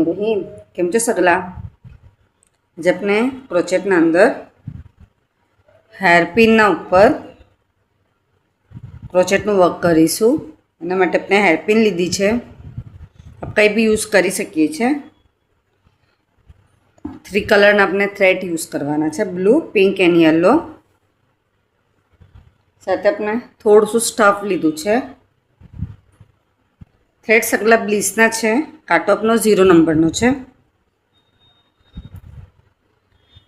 रहीम। केम छो सगला? आज अपने क्रोचेटना अंदर हेरपिन उपर क्रोचेटनु वर्क करीशुं। एना माटे अपने हेरपिन लीधी छे। आप कई भी यूज करी सकीए छे। 3 कलर अपने थ्रेड यूज करवाना छे, ब्लू, पिंक एंड येलो। साथ अपने थोड़ुं स्टफ लीधुं छे। थ्रेड सगला ब्लीसना छे। कांटो अपनो 0 नंबरनो छे।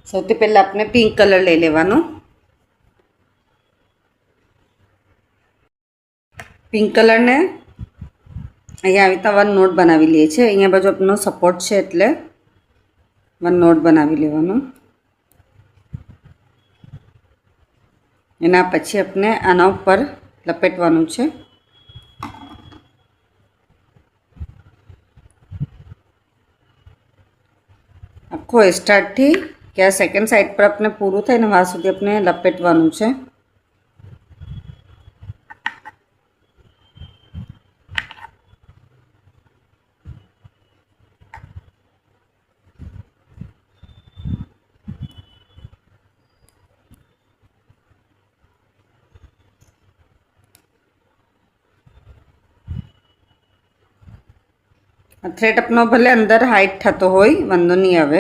सौथी पहला अपने पिंक कलर लई लेवानो। पिंक कलर ने अहींया आवी रीतना 1 नोट बनावी लीए छे। अहींया बाजु अपनो सपोर्ट छे એટલે 1 नोट बनावी लेवानो। एना पछी अपने आना उपर लपेटवानुं छे। आखो स्टार्ट थी क्या सेकंड साइड पर अपने पूरुं थाय ने वहां सुधी अपने लपेटवानुं छे। थ्रेड अपनो भले अंदर हाइट थतो होय वांधो नहीं आवे।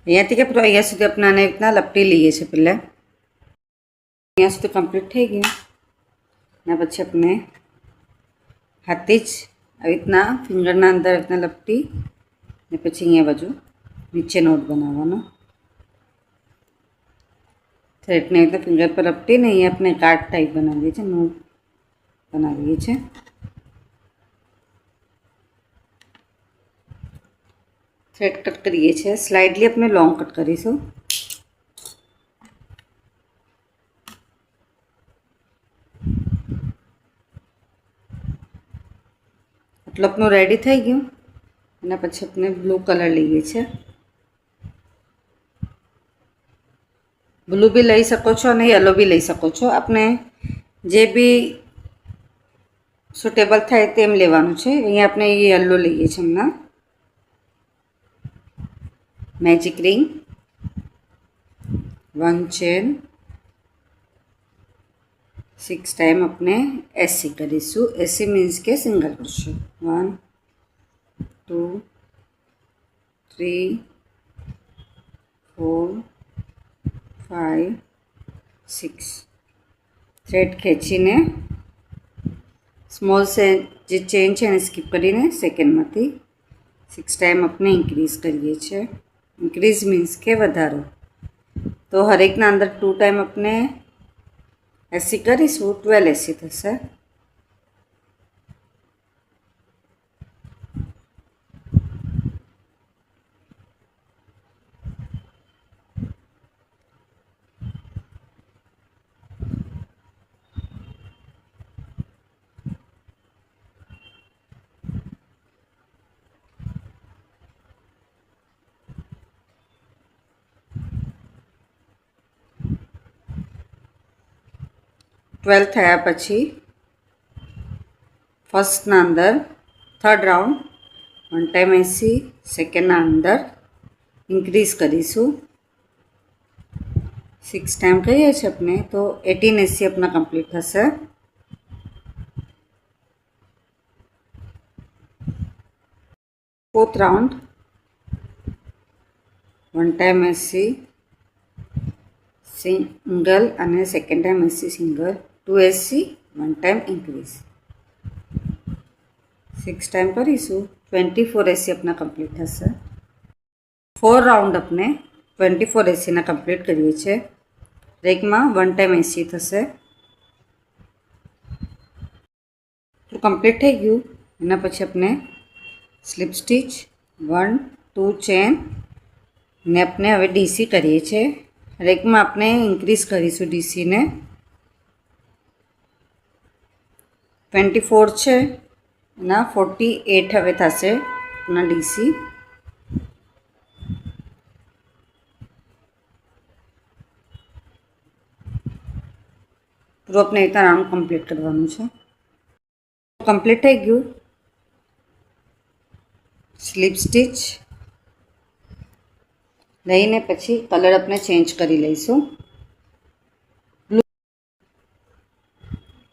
अहींयाथी के अहींया सुधी अपने आने रीतना लपटी लीए छे। पहले अहींया सुधी कम्प्लीट थई गयुं। एना पछी अपने हाथे ज આવી રીતના ફિંગરના અંદર રીતના લપટી ને પછી અહીંયા બાજુ નીચે નોટ બનાવવાનો। થ્રેડને રીતે ફિંગર પર લપટીને અહીંયા આપણે કાર્ડ ટાઈપ બનાવીએ છીએ, નોટ બનાવીએ છીએ। थ्रेड कट करिए छे। स्लाइडली अपने लॉन्ग कट करीशुं। એટલે આપનું રેડી થઈ ગયું। એના પછી આપણે બ્લુ કલર લઈએ છે। ब्लू भी लई सको छो અને येलो भी लई सको छो। आपने जे भी सुटेबल थाय तेम लेवानुं छे। अहींया आपणे येलो लईए छे। हमणां मैजिक रिंग, 1 चेन, 6 टाइम अपने एसी करीशुं। एसी मीन्स के सिंगल क्रोशे। 1 2 3 4 5 6 थ्रेड खेचीने स्मॉल से जे चेन है स्कीप करीने सेकंड मांथी 6 टाइम अपने इंक्रीज करिए छे। इंक्रीज मीन्स के वधारो। तो हर एक ना अंदर 2 टाइम अपने एसी करीशुं, 12 एसी थशे। ट्वेल्व थया पछी फर्स्ट ना अंदर third round 1 time AC, second ना अंदर इंक्रीज करीशुं। 6 टाइम करीए छे अपने तो 18 एसी अपना कम्प्लीट थशे। Fourth round 1 time AC single અને સેકન્ડ ટાઈમ એસી સિંગલ, 2 એસી 1 टाइम इंक्रीज। 6 टाइम करीशुं, 24 एसी अपना कम्प्लीट थशे। 4 राउंड अपने 24 एसी ना कम्प्लीट करीए छे। रेक में 1 टाइम एसी थशे। तो कम्प्लीट थई गयुं। एना पछी अपने स्लीप स्टीच 1 2 चेन ने अपने हवे डीसी करीए छे। रेक में अपने इंक्रीज करीशुं डीसी ने। 24 છે એના 48 હવે થશે આપણા ડીસી. પૂરું આપણે એક રાઉન્ડ કમ્પ્લીટ કરવાનું છે. કમ્પ્લીટ થઈ ગયું. સ્લીપ સ્ટીચ લઈને પછી કલર આપણે ચેન્જ કરી લઈશું.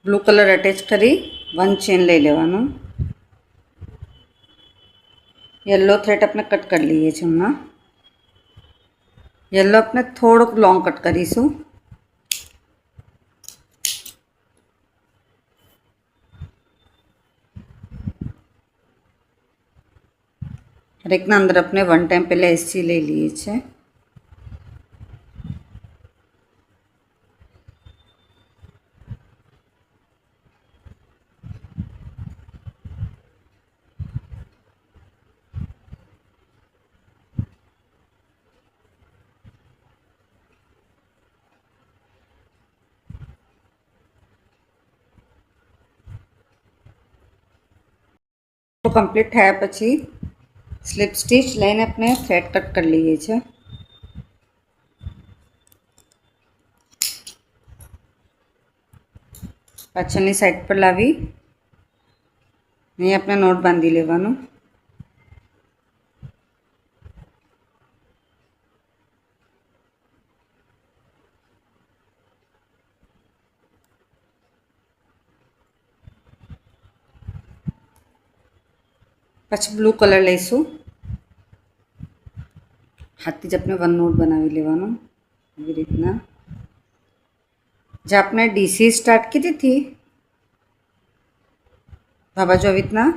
બ્લુ કલર અટેચ કરી 1 ચેન લઈ લેવાનું. યલો થ્રેડ આપણે કટ કરી લઈએ છીએ. હમણાં યલો આપણે થોડોક લોંગ કટ કરીશું. હરેકના અંદર આપણે 1 ટાઈમ પહેલાં એસી લઈ લઈએ છીએ. તો કમ્પ્લીટ થયા પછી સ્લીપ સ્ટીચ લઈને આપણે થ્રેડ કટ કરી લઈએ છીએ. પાછળની સાઈડ પર લાવી અહીં આપણે નોટ બાંધી લેવાનું. પછી બ્લુ કલર લઈશું. હાથથી જ આપણે 1 નોટ બનાવી લેવાનું એવી રીતના. જે આપણે ડીસી સ્ટાર્ટ કીધી હતી આ બાજુ આવી રીતના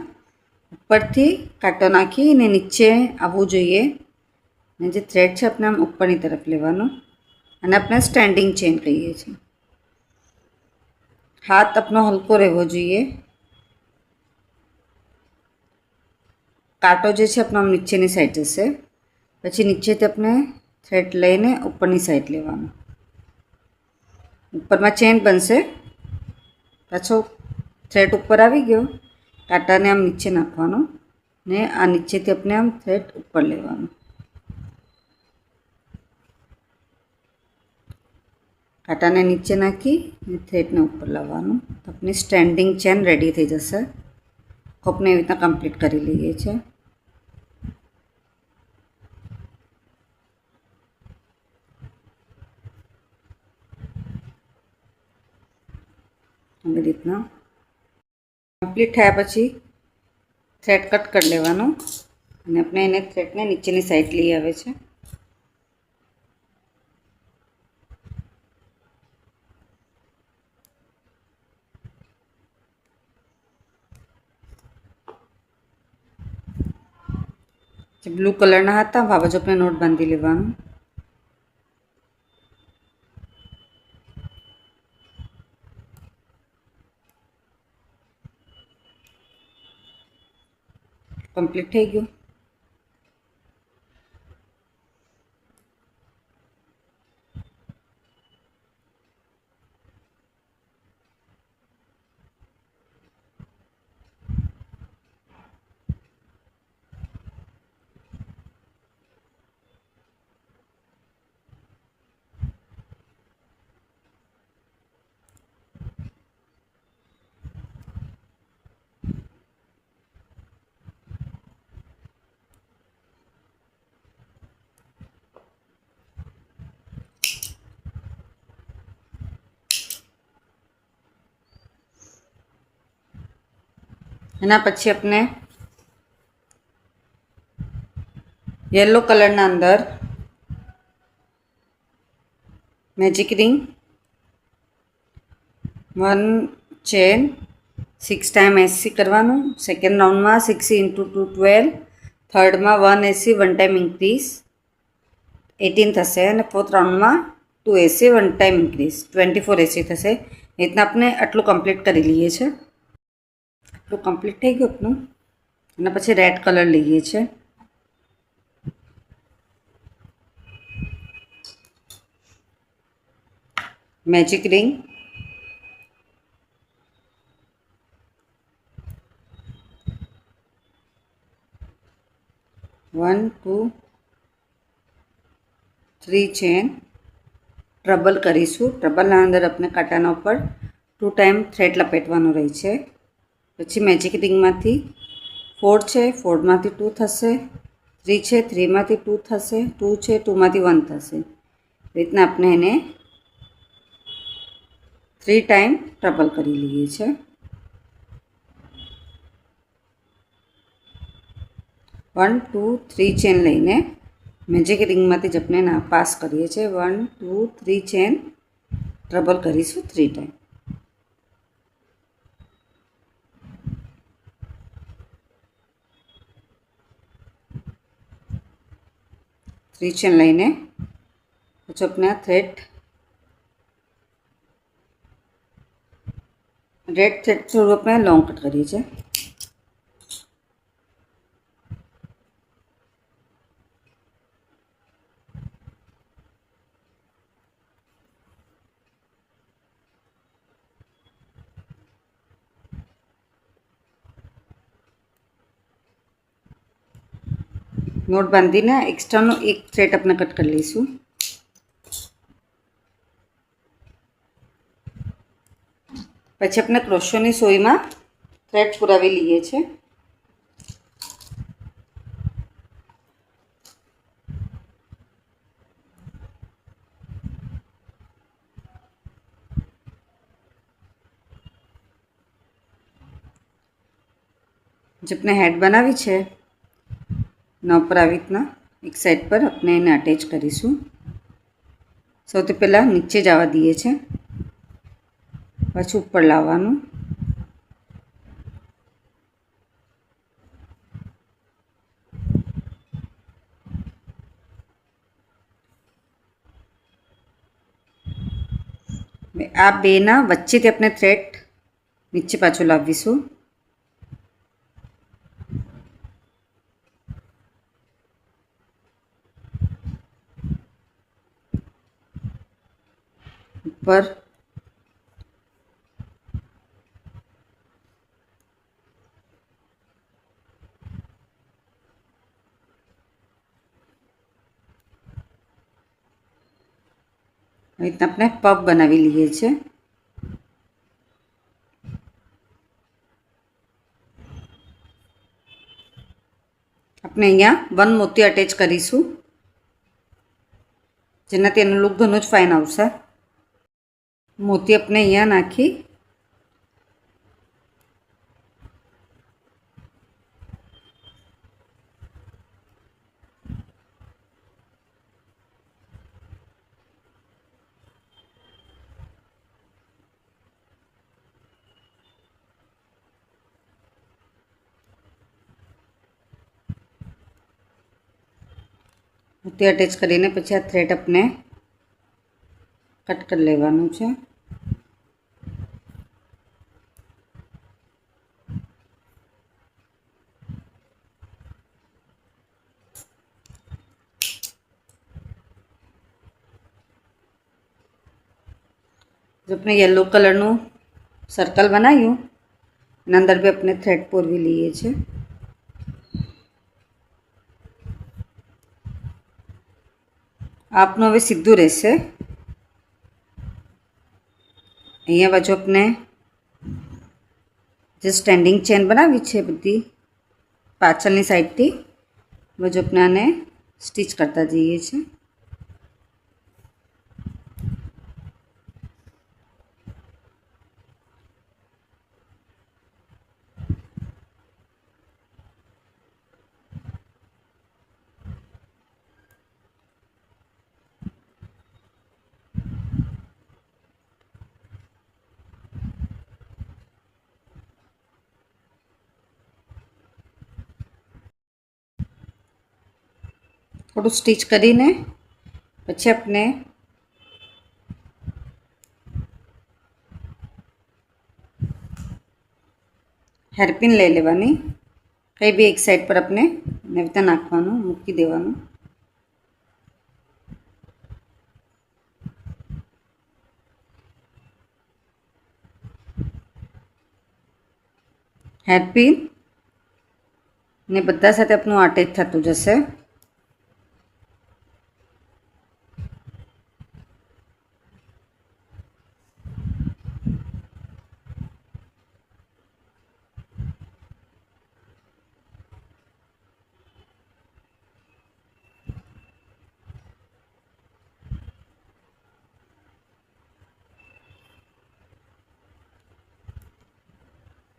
ઉપરથી કાંટો નાખીને નીચે આવવું જોઈએ. અને જે થ્રેડ છે આપણે આમ ઉપરની તરફ લેવાનું અને આપણે સ્ટેન્ડિંગ ચેન કહીએ છીએ. હાથ આપણો હલકો રહેવો જોઈએ. કાંટો જે છે આપણો આમ નીચેની સાઈડ જશે. પછી નીચેથી આપણે થ્રેડ લઈને ઉપરની સાઈડ લેવાનું. ઉપરમાં ચેન બનશે. પાછો થ્રેડ ઉપર આવી ગયો. કાંટાને આમ નીચે નાખવાનો ને આ નીચેથી આપણે આમ થ્રેડ ઉપર લેવાનું. કાંટાને નીચે નાખી થ્રેડને ઉપર લાવવાનું. તો આપણી સ્ટેન્ડિંગ ચેન રેડી થઈ જશે. આપણે એવી રીતના કમ્પ્લીટ કરી લઈએ છીએ. આવી રીતના કમ્પ્લીટ થયા પછી થ્રેડ કટ કરી લેવાનો અને આપણે એને થ્રેડને નીચેની સાઈડ લઈ આવે છે. જે બ્લુ કલરના હતા આ બાજુ આપણે નોટ બાંધી લેવાનું. કમ્પ્લીટ થઈ ગયું. એના પછી આપણે યલો કલરના અંદર મેજિક રિંગ 1 ચેન 6 ટાઈમ એસી કરવાનું. સેકન્ડ રાઉન્ડમાં 6 × 2 12. થર્ડમાં 1 એસી 1 ટાઈમ ઇન્ક્રીઝ 18 થશે. અને ફોર્થ રાઉન્ડમાં 2 એસી 1 ટાઈમ ઇન્ક્રીઝ 24 એસી થશે. એ રીતના આપણે આટલું કમ્પ્લીટ કરી લઈએ છીએ. આટલું કમ્પ્લીટ થઈ ગયું આપણું. અને પછી રેડ કલર લઈએ છીએ. મેજિક રિંગ 1 2 3 ચેન ટ્રબલ કરીશું। ટ્રબલના અંદર આપણે કાંટાના ઉપર 2 ટાઈમ થ્રેડ લપેટવાનું રહે છે। પછી મેજિક રિંગમાંથી 4 છે, 4માંથી 2 થશે, 3 છે, 3માંથી 2 થશે, 2 છે, 2માંથી 1 થશે। એ રીતના આપણે એને 3 ટાઈમ ટ્રબલ કરી લઈએ છીએ। 1 2 3 ચેન લઈને મેજિક રિંગમાંથી જ આપણે પાસ કરીએ છીએ। 1 2 3 ચેન ટ્રબલ કરીશું 3 ટાઈમ। 3 ચેન લઈને પછી આપણે આ થ્રેડ રેડ થ્રેડ થોડું આપણે લોંગ કટ કરીએ છીએ। નોટ બાંધીને એક્સ્ટ્રાનો એક થ્રેડ આપણે કટ કરી લઈશું। પછી આપણે ક્રોશોની સોયમાં થ્રેડ પુરાવી લઈએ છીએ। જે આપણે હેડ બનાવી છે એના ઉપર આવી રીતના એક સાઈડ પર આપણે એને અટેચ કરીશું। સૌથી પહેલાં નીચે જવા દઈએ છીએ, પછી ઉપર લાવવાનું। આ બેના વચ્ચેથી આપણે થ્રેડ નીચે પાછું લાવીશું। ઉપર આવી રીતના આપણે પગ બનાવી લઈએ છીએ। આપણે અહીંયા 1 મોતી અટેચ કરીશું, જેનાથી એનું લુક ઘણું જ ફાઇન આવશે। મોતી આપણે અહીંયા નાખી મોતી અટેચ કરીને પછી આ થ્રેડ આપણે કટ કરી લેવાનું છે। जो अपने येलो कलरનું સર્કલ બનાવ્યું એના અંદર બી આપણે થ્રેડ પૂરવી લઈએ છીએ। આપનું હવે સીધું રહેશે। અહીંયા બાજુ આપણે જે સ્ટેન્ડિંગ ચેન બનાવી છે બધી પાછળની સાઈડથી બાજુ આપણે આને સ્ટિચ કરતા જઈએ છીએ। થોડું સ્ટિચ કરીને પછી આપણે હેરપિન લઈ લેવાની, કઈ બી એક સાઈડ પર આપણે નવીતા નાખવાનું, મૂકી દેવાનું। હેરપિન ને બધા સાથે આપણું અટેચ થતું જશે.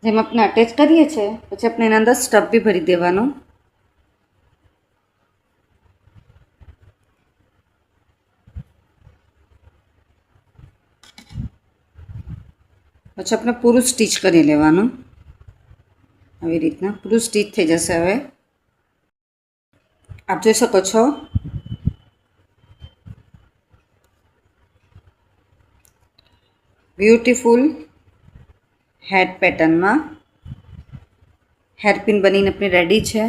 જેમ આપણે અટેચ કરીએ છીએ પછી આપણે એના અંદર સ્ટફ બી ભરી દેવાનું. પછી આપણે પૂરું સ્ટીચ કરી લેવાનું. આવી રીતના પૂરું સ્ટીચ થઈ જશે. હવે આપ જોઈ શકો છો બ્યુટીફુલ હેડ પેટર્નમાં હેરપિન બનીને આપણી રેડી છે.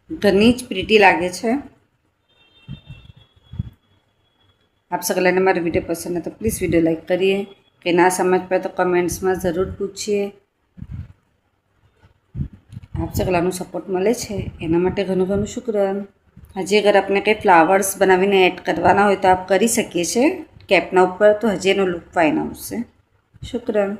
ઘરની જ પ્રીટી લાગે છે. આપ સગલાને મારો વિડીયો પસંદ है तो प्लीज़ वीडियो लाइक करिए. कि ना समझ पाए तो कमेंट्स में ज़रूर पूछिए. આપ સગલાનો સપોર્ટ મળે છે એના માટે ઘણું ઘણું શુક્રાન. હજી અગર આપણે કંઈ ફ્લાવર્સ બનાવીને એડ કરવાના હોય તો આપ કરી શકીએ છીએ કેપના ઉપર, તો હજી એનો લુક ફાઇન આવશે. શુક્રાન.